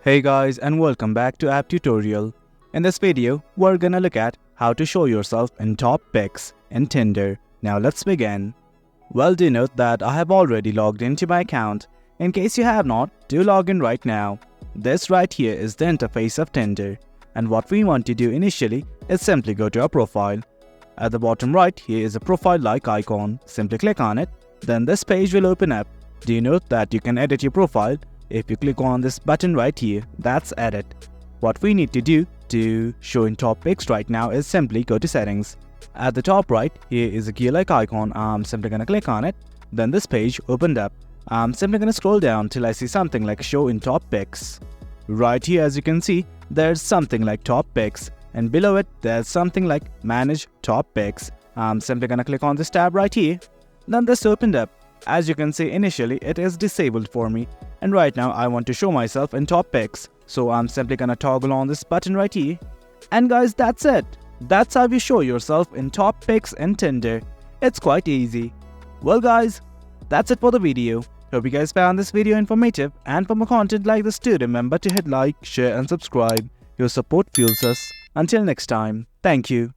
Hey guys, and welcome back to App Tutorial. In this video, we're gonna look at how to show yourself in top pics in Tinder. Now let's begin. Well, do note that I have already logged into my account. In case you have not, do log in right now. This right here is the interface of Tinder. And what we want to do initially is simply go to our profile. At the bottom right, here is a profile-like icon. Simply click on it. Then this page will open up. Do note that you can edit your profile if you click on this button right here, that's edit. What we need to do to show in top pics right now is simply go to settings. At the top right, here is a gear-like icon. I'm simply gonna click on it. Then this page opened up. I'm simply gonna scroll down till I see something like show in top pics. Right here, as you can see, there's something like top pics, and below it there's something like manage top pics. I'm simply gonna click on this tab right here. Then this opened up. As you can see, initially it is disabled for me, and right now I want to show myself in top pics, so I'm simply gonna toggle on this button right here. And guys, that's it. That's how you show yourself in top pics in Tinder. It's quite easy. Well guys, that's it for the video. Hope you guys found this video informative, and for more content like this, do remember to hit like, share and subscribe. Your support fuels us. Until next time, thank you.